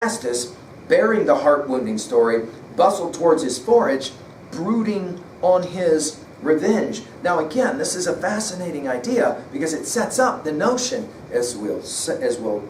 Hephaestus, bearing the heart-wounding story, bustled towards his forage, brooding on his revenge. Now again, this is a fascinating idea because it sets up the notion, as we'll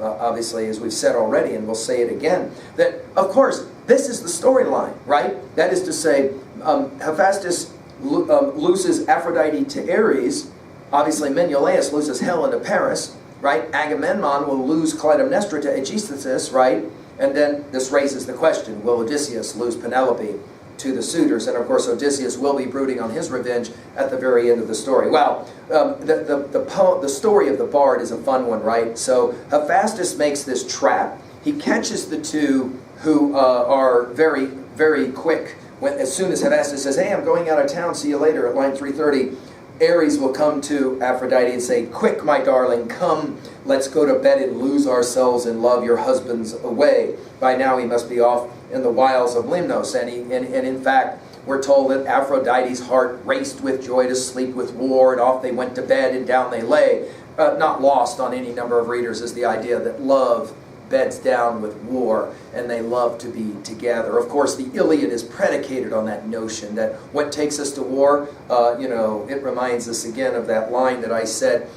obviously, as we've said already, and we'll say it again, that of course this is the storyline, right? That is to say, Hephaestus loses Aphrodite to Ares. Obviously, Menelaus loses Helen to Paris, right? Agamemnon will lose Clytemnestra to Aegisthus, right? And then this raises the question, will Odysseus lose Penelope to the suitors? And of course Odysseus will be brooding on his revenge at the very end of the story. Well, the story of the bard is a fun one, right? So Hephaestus makes this trap. He catches the two who are very, very quick. As soon as Hephaestus says, hey, I'm going out of town, see you later, at line 330, Ares will come to Aphrodite and say, quick, my darling, come, let's go to bed and lose ourselves in love, your husband's away. By now he must be off in the wilds of Lemnos. And in fact, we're told that Aphrodite's heart raced with joy to sleep with war, and off they went to bed and down they lay. Not lost on any number of readers is the idea that love beds down with war, and they love to be together. Of course, the Iliad is predicated on that notion that what takes us to war, it reminds us again of that line that I said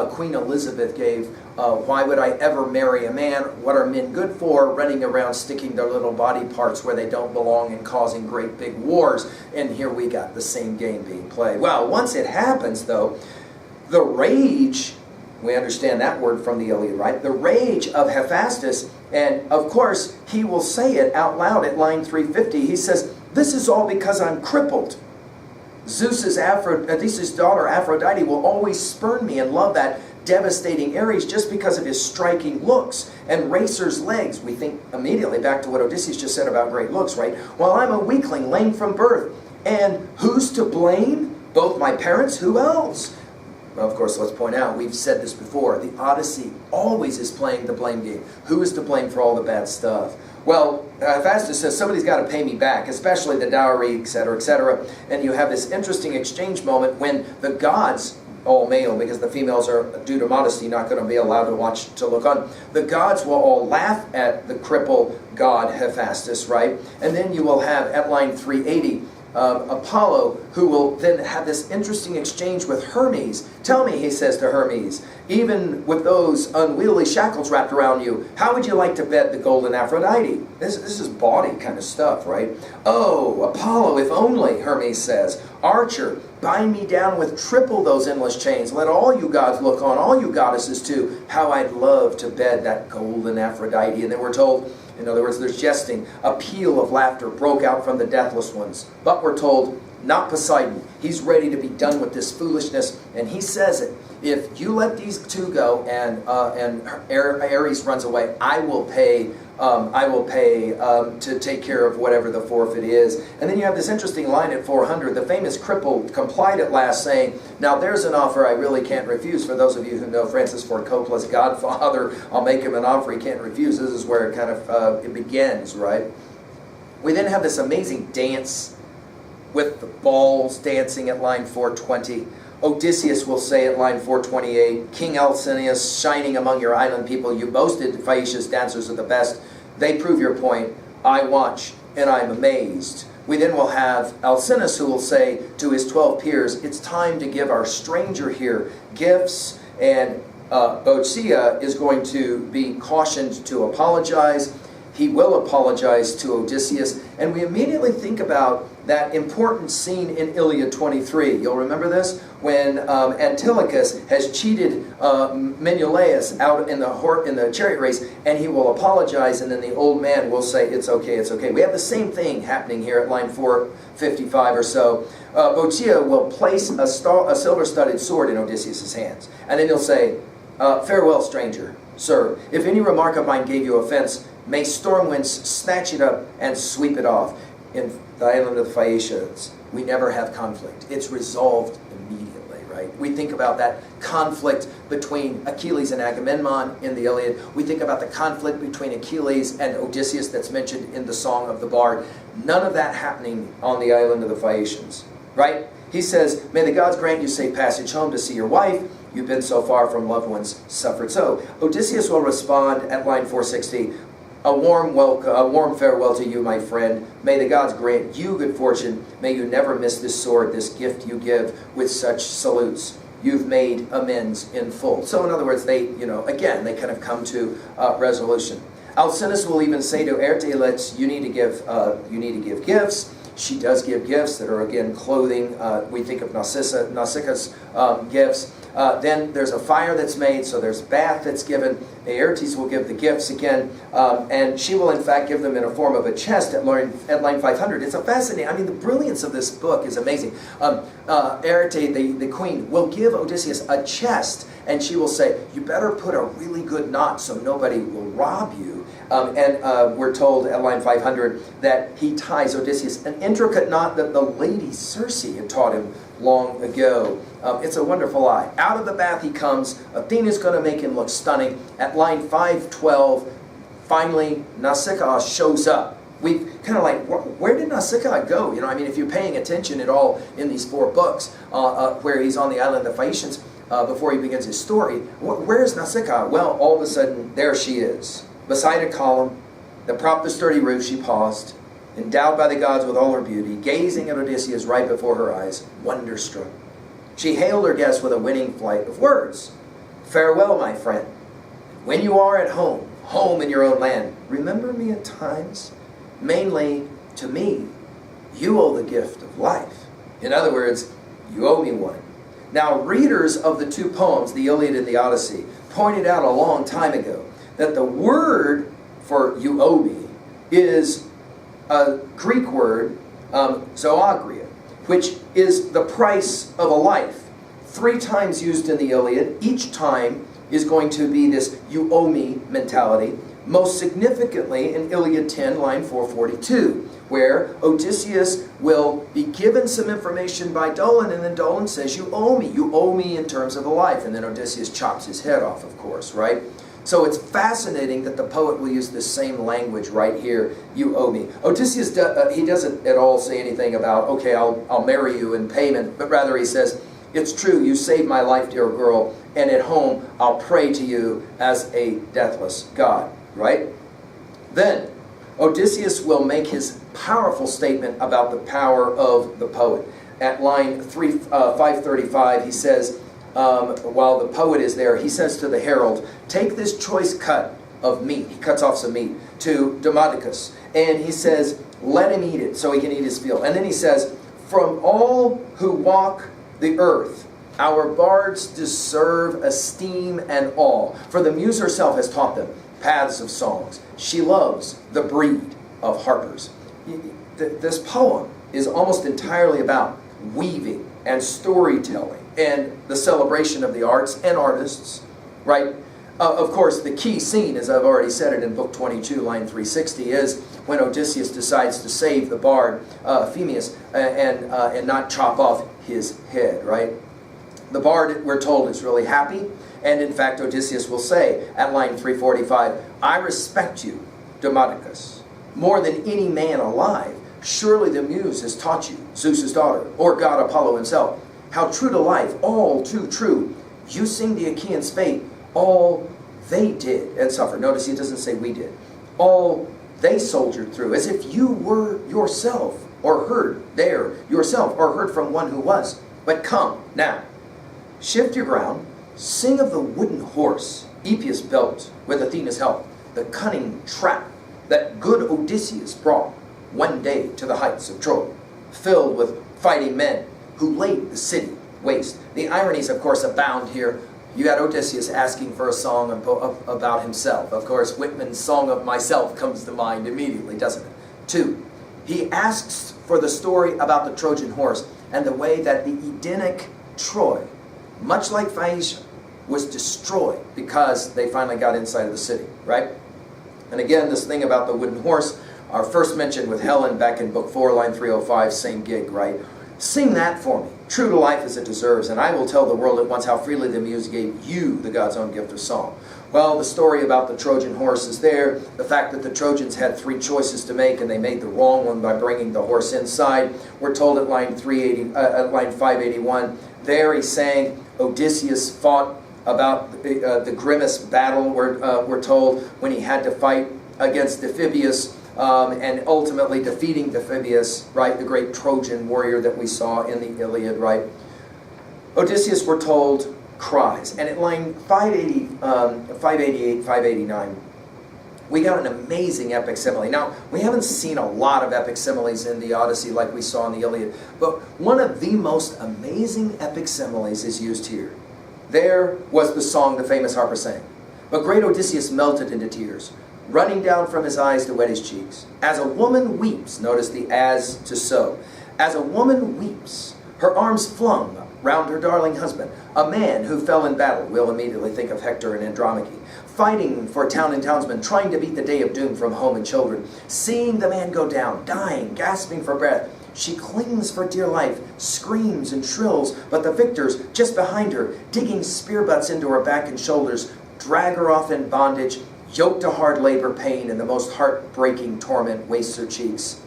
Queen Elizabeth gave, why would I ever marry a man? What are men good for? Running around sticking their little body parts where they don't belong and causing great big wars. And here we got the same game being played. Well, once it happens, though, the rage, we understand that word from the Iliad, right? The rage of Hephaestus, and of course, he will say it out loud at line 350. He says, this is all because I'm crippled. Zeus's daughter Aphrodite will always spurn me and love that devastating Ares just because of his striking looks and racer's legs. We think immediately back to what Odysseus just said about great looks, right? While I'm a weakling, lame from birth. And who's to blame? Both my parents, who else? Well, of course, let's point out, we've said this before, the Odyssey always is playing the blame game. Who is to blame for all the bad stuff? Well, Hephaestus says, somebody's got to pay me back, especially the dowry, etc., etc. And you have this interesting exchange moment when the gods, all male, because the females are, due to modesty, not going to be allowed to look on. The gods will all laugh at the cripple god Hephaestus, right? And then you will have, at line 380, Apollo, who will then have this interesting exchange with Hermes. Tell me, he says to Hermes, even with those unwieldy shackles wrapped around you, how would you like to bed the golden Aphrodite? This is bawdy kind of stuff, right? Oh, Apollo, if only, Hermes says. Archer, bind me down with triple those endless chains. Let all you gods look on, all you goddesses too, how I'd love to bed that golden Aphrodite. And then we're told, in other words, there's jesting. A peal of laughter broke out from the deathless ones. But we're told, not Poseidon. He's ready to be done with this foolishness. And he says it. If you let these two go and Ares runs away, I will pay to take care of whatever the forfeit is. And then you have this interesting line at 400. The famous cripple complied at last, saying, now there's an offer I really can't refuse. For those of you who know Francis Ford Coppola's Godfather, I'll make him an offer he can't refuse. This is where it kind of it begins, right? We then have this amazing dance with the balls dancing at line 420. Odysseus will say at line 428, King Alcinous, shining among your island people, you boasted Phaeacia's dancers are the best. They prove your point. I watch, and I'm amazed. We then will have Alcinous, who will say to his 12 peers, it's time to give our stranger here gifts, and Boeotia is going to be cautioned to apologize. He will apologize to Odysseus, and we immediately think about that important scene in Iliad 23. You'll remember this? When Antilochus has cheated Menelaus out in the chariot race, and he will apologize, and then the old man will say, it's okay, it's okay. We have the same thing happening here at line 455 or so. Boeotia will place a silver-studded sword in Odysseus' hands, and then he'll say, farewell, stranger, sir. If any remark of mine gave you offense, may storm winds snatch it up and sweep it off. In the island of the Phaeacians, we never have conflict. It's resolved immediately, right? We think about that conflict between Achilles and Agamemnon in the Iliad. We think about the conflict between Achilles and Odysseus that's mentioned in the Song of the Bard. None of that happening on the island of the Phaeacians, right? He says, may the gods grant you safe passage home to see your wife. You've been so far from loved ones, suffered so. Odysseus will respond at line 460, A warm welcome, a warm farewell to you, my friend. May the gods grant you good fortune. May you never miss this sword, this gift you give with such salutes. You've made amends in full. So in other words, they, again, they kind of come to resolution. Alcinous will even say to Erteles, you need to give gifts. She does give gifts that are, again, clothing. We think of Nausicaa's gifts. Then there's a fire that's made, so there's bath that's given. Aertes will give the gifts again, and she will, in fact, give them in a form of a chest at line 500. It's a fascinating, the brilliance of this book is amazing. Arete, the queen, will give Odysseus a chest, and she will say, you better put a really good knot so nobody will rob you. And we're told at line 500 that he ties Odysseus an intricate knot that the lady Circe had taught him long ago. It's a wonderful lie. Out of the bath he comes. Athena's going to make him look stunning. At line 512, finally, Nausicaa shows up. We've kind of like, where did Nausicaa go? If you're paying attention at all in these 4 books, where he's on the island of the Phaeacians before he begins his story, where's Nausicaa? Well, all of a sudden, there she is. Beside a column that propped the sturdy roof, she paused, endowed by the gods with all her beauty, gazing at Odysseus right before her eyes, wonderstruck. She hailed her guest with a winning flight of words. Farewell, my friend. When you are at home, home in your own land, remember me at times. Mainly, to me, you owe the gift of life. In other words, you owe me one. Now, readers of the 2 poems, the Iliad and the Odyssey, pointed out a long time ago that the word for you owe me is a Greek word, zoagria, which is the price of a life. 3 times used in the Iliad. Each time is going to be this you owe me mentality. Most significantly in Iliad 10, line 442, where Odysseus will be given some information by Dolan, and then Dolan says, you owe me in terms of a life. And then Odysseus chops his head off, of course, right? So it's fascinating that the poet will use this same language right here, you owe me. Odysseus, he doesn't at all say anything about, okay, I'll marry you in payment, but rather he says, it's true, you saved my life, dear girl, and at home I'll pray to you as a deathless god, right? Then, Odysseus will make his powerful statement about the power of the poet. At line 535, he says, while the poet is there, he says to the herald, take this choice cut of meat. He cuts off some meat to Demodocus. And he says, let him eat it so he can eat his fill. And then he says, from all who walk the earth, our bards deserve esteem and awe. For the muse herself has taught them paths of songs. She loves the breed of harpers. This poem is almost entirely about weaving and storytelling and the celebration of the arts and artists, right? Of course, the key scene, as I've already said it in Book 22, line 360, is when Odysseus decides to save the bard, Phemius, and not chop off his head, right? The bard, we're told, is really happy, and in fact, Odysseus will say at line 345, I respect you, Demodocus, more than any man alive. Surely the muse has taught you, Zeus's daughter, or God Apollo himself, how true to life, all too true. You sing the Achaeans' fate, all they did and suffered. Notice he doesn't say we did. All they soldiered through, as if you were yourself, or heard there yourself, or heard from one who was. But come, now, shift your ground, sing of the wooden horse Epeus built with Athena's help, the cunning trap that good Odysseus brought one day to the heights of Troy, filled with fighting men who laid the city waste. The ironies, of course, abound here. You got Odysseus asking for a song about himself. Of course, Whitman's Song of Myself comes to mind immediately, doesn't it? 2, he asks for the story about the Trojan horse and the way that the Edenic Troy, much like Phaeacia, was destroyed because they finally got inside of the city, right? And again, this thing about the wooden horse, our first mention with Helen back in Book 4, line 305, same gig, right? Sing that for me, true to life as it deserves, and I will tell the world at once how freely the muse gave you the God's own gift of song. Well, the story about the Trojan horse is there. The fact that the Trojans had 3 choices to make, and they made the wrong one by bringing the horse inside. We're told at line 581, there he's saying Odysseus fought about the grimmest battle, we're told, when he had to fight against Amphibius, and ultimately defeating Amphibius, right, the great Trojan warrior that we saw in the Iliad, right? Odysseus, we're told, cries. And at line 588, 589, we got an amazing epic simile. Now, we haven't seen a lot of epic similes in the Odyssey like we saw in the Iliad, but one of the most amazing epic similes is used here. There was the song the famous harper sang. But great Odysseus melted into tears, running down from his eyes to wet his cheeks. As a woman weeps, notice the as to so. As a woman weeps, her arms flung round her darling husband, a man who fell in battle. We'll immediately think of Hector and Andromache, fighting for town and townsmen, trying to beat the day of doom from home and children. Seeing the man go down, dying, gasping for breath, she clings for dear life, screams and shrills, but the victors, just behind her, digging spear butts into her back and shoulders, drag her off in bondage, yoked to hard labor, pain, and the most heartbreaking torment wastes her cheeks.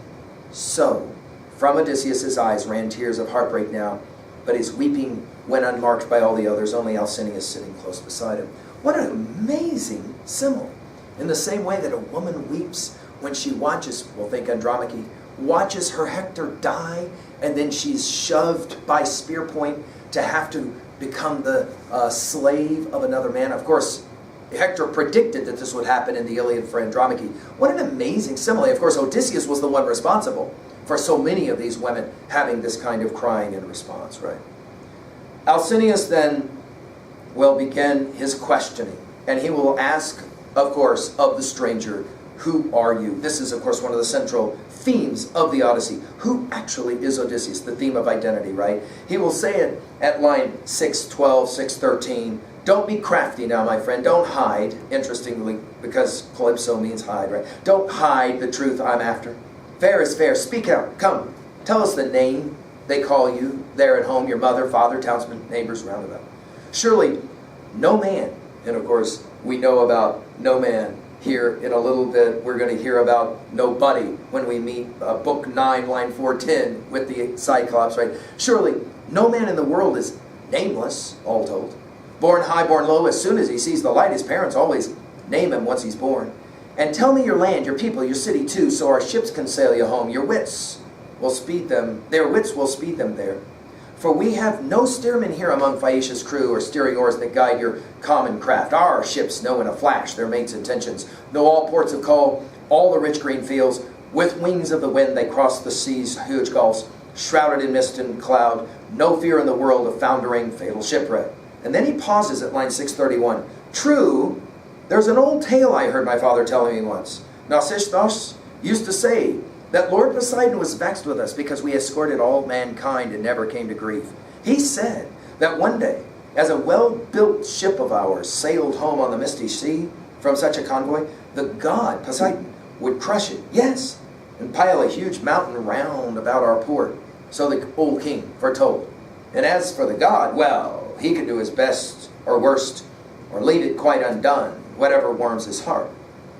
So, from Odysseus' eyes ran tears of heartbreak now, but his weeping went unmarked by all the others, only Alcinous sitting close beside him. What an amazing simile. In the same way that a woman weeps when she watches, we'll think Andromache, watches her Hector die, and then she's shoved by spear point to have to become the slave of another man. Of course, Hector predicted that this would happen in the Iliad for Andromache. What an amazing simile. Of course, Odysseus was the one responsible for so many of these women having this kind of crying in response, right? Alcinous then will begin his questioning, and he will ask, of course, of the stranger, who are you? This is, of course, one of the central themes of the Odyssey. Who actually is Odysseus? The theme of identity, right? He will say it at line 612, 613. Don't be crafty now, my friend. Don't hide. Interestingly, because Calypso means hide, right? Don't hide the truth I'm after. Fair is fair. Speak out. Come. Tell us the name they call you there at home, your mother, father, townsmen, neighbors, roundabout. Surely, no man, and of course, we know about no man here in a little bit. We're going to hear about nobody when we meet book 9, line 410 with the Cyclops, right? Surely, no man in the world is nameless, all told. Born high, born low, as soon as he sees the light, his parents always name him once he's born. And tell me your land, your people, your city too, so our ships can sail you home. Your wits will speed them, their wits will speed them there. For we have no steersman here among Phaeacia's crew, or steering oars that guide your common craft. Our ships know in a flash their mate's intentions, know all ports of call, all the rich green fields. With wings of the wind they cross the sea's huge gulfs, shrouded in mist and cloud, no fear in the world of foundering fatal shipwreck. And then he pauses at line 631. True, there's an old tale I heard my father telling me once. Nausicaa used to say that Lord Poseidon was vexed with us because we escorted all mankind and never came to grief. He said that one day, as a well-built ship of ours sailed home on the misty sea from such a convoy, the god Poseidon would crush it, yes, and pile a huge mountain round about our port. So the old king foretold. And as for the god, well, he could do his best or worst, or leave it quite undone, whatever warms his heart.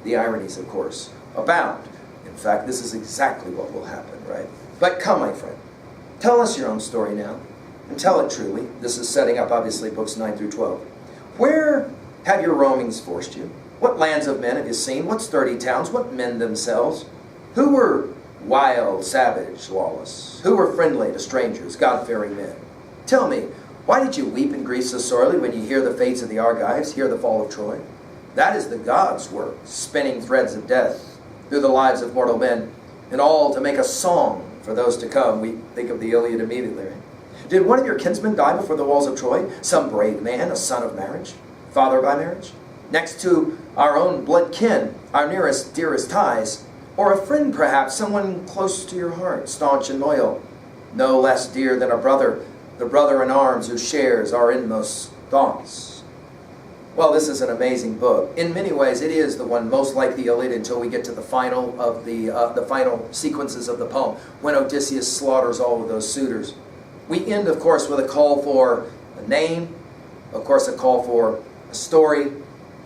The ironies, of course, abound. In fact, this is exactly what will happen, right? But come, my friend, tell us your own story now, and tell it truly. This is setting up, obviously, books 9 through 12. Where have your roamings forced you? What lands of men have you seen? What sturdy towns? What men themselves? Who were wild, savage, lawless? Who were friendly to strangers, God-fearing men? Tell me, why did you weep and grieve so sorely when you hear the fates of the Argives, hear the fall of Troy? That is the gods' work, spinning threads of death through the lives of mortal men, and all to make a song for those to come. We think of the Iliad immediately. Right? Did one of your kinsmen die before the walls of Troy? Some brave man, a son of marriage, father by marriage? Next to our own blood kin, our nearest, dearest ties, or a friend perhaps, someone close to your heart, staunch and loyal, no less dear than a brother, the brother in arms who shares our inmost thoughts. Well, this is an amazing book. In many ways, it is the one most like the Iliad until we get to the final of the final sequences of the poem, when Odysseus slaughters all of those suitors. We end, of course, with a call for a name, of course, a call for a story,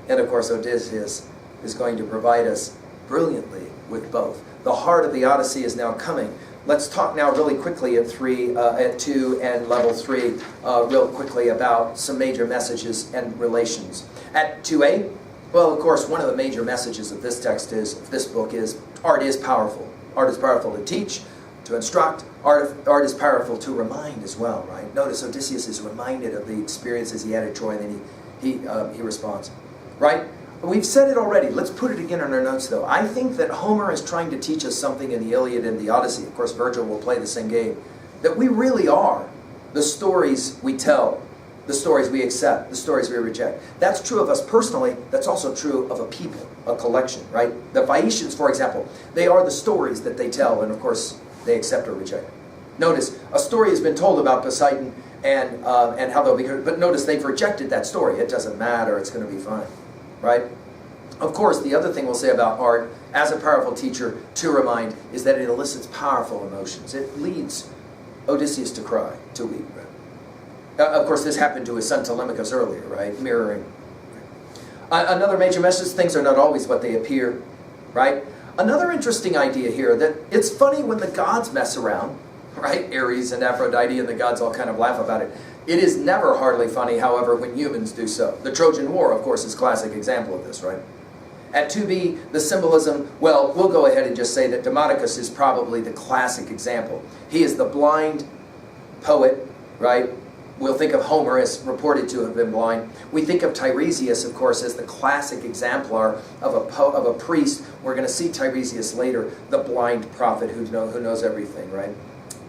and of course, Odysseus is going to provide us brilliantly with both. The heart of the Odyssey is now coming. Let's talk now really quickly at 2 and level 3, real quickly about some major messages and relations. At 2a, Well, of course, one of the major messages of this text is, of this book is, art is powerful. Art is powerful to teach, to instruct. Art is powerful to remind as well, right? Notice Odysseus is reminded of the experiences he had at Troy, and then he responds, right? We've said it already. Let's put it again in our notes, though. I think that Homer is trying to teach us something in the Iliad and the Odyssey. Of course, Virgil will play the same game. That we really are the stories we tell, the stories we accept, the stories we reject. That's true of us personally. That's also true of a people, a collection, right? The Phaeacians, for example, they are the stories that they tell, and of course, they accept or reject. Notice, a story has been told about Poseidon and how they'll be hurt, but notice they've rejected that story. It doesn't matter. It's going to be fine. Right? Of course, the other thing we'll say about art, as a powerful teacher, to remind, is that it elicits powerful emotions. It leads Odysseus to cry, to weep. Of course, this happened to his son Telemachus earlier, right? Mirroring. Another major message, things are not always what they appear, right? Another interesting idea here, that it's funny when the gods mess around, right? Ares and Aphrodite and the gods all kind of laugh about it. It is never hardly funny, however, when humans do so. The Trojan War, of course, is a classic example of this, right? At 2b, the symbolism, well, we'll go ahead and just say that Demodocus is probably the classic example. He is the blind poet, right? We'll think of Homer as reported to have been blind. We think of Tiresias, of course, as the classic exemplar of a priest. We're going to see Tiresias later, the blind prophet who knows everything, right?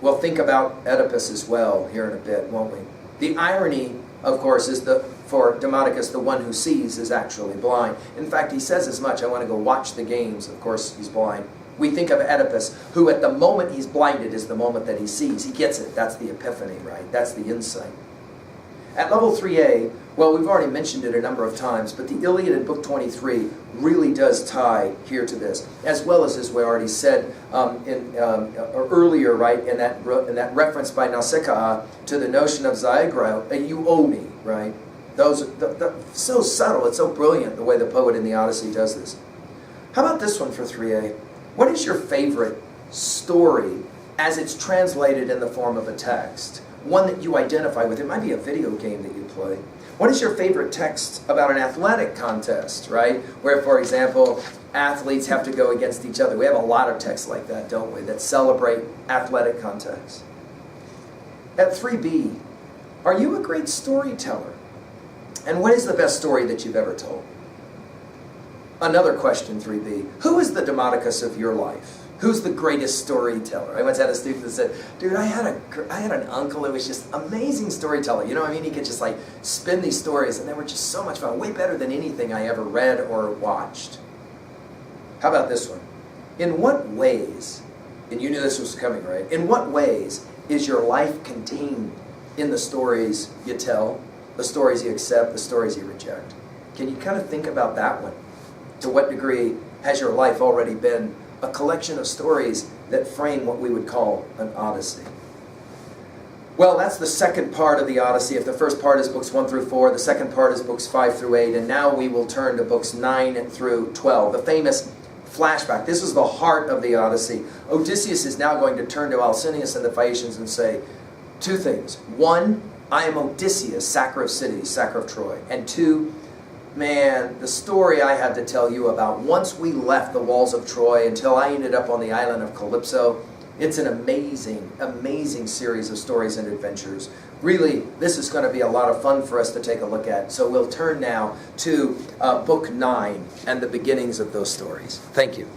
We'll think about Oedipus as well here in a bit, won't we? The irony, of course, is for Demodocus, the one who sees is actually blind. In fact, he says as much. I want to go watch the games. Of course, he's blind. We think of Oedipus, who at the moment he's blinded is the moment that he sees. He gets it. That's the epiphany, right? That's the insight. At level 3a, well, we've already mentioned it a number of times, but the Iliad in Book 23 really does tie here to this, as well as we already said earlier, right, in that reference by Nausicaa to the notion of Zaigra, you owe me, right? So subtle, it's so brilliant the way the poet in the Odyssey does this. How about this one for 3a? What is your favorite story as it's translated in the form of a text? One that you identify with. It might be a video game that you play. What is your favorite text about an athletic contest, right? Where, for example, athletes have to go against each other. We have a lot of texts like that, don't we, that celebrate athletic contests. At 3b, are you a great storyteller? And what is the best story that you've ever told? Another question, 3b. Who is the Demodocus of your life? Who's the greatest storyteller? I once had a student that said, dude, I had an uncle who was just amazing storyteller. You know what I mean? He could just like spin these stories, and they were just so much fun. Way better than anything I ever read or watched. How about this one? In what ways, and you knew this was coming, right? In what ways is your life contained in the stories you tell, the stories you accept, the stories you reject? Can you kind of think about that one? To what degree has your life already been a collection of stories that frame what we would call an Odyssey? Well, that's the second part of the Odyssey. If the first part is books 1 through 4, the second part is books 5 through 8, and now we will turn to books 9 through 12. The famous flashback. This is the heart of the Odyssey. Odysseus is now going to turn to Alcinous and the Phaeacians and say two things. One, I am Odysseus, sacker of cities, sacker of Troy. And two, man, the story I had to tell you about once we left the walls of Troy until I ended up on the island of Calypso, it's an amazing, amazing series of stories and adventures. Really, this is going to be a lot of fun for us to take a look at. So we'll turn now to Book 9 and the beginnings of those stories. Thank you.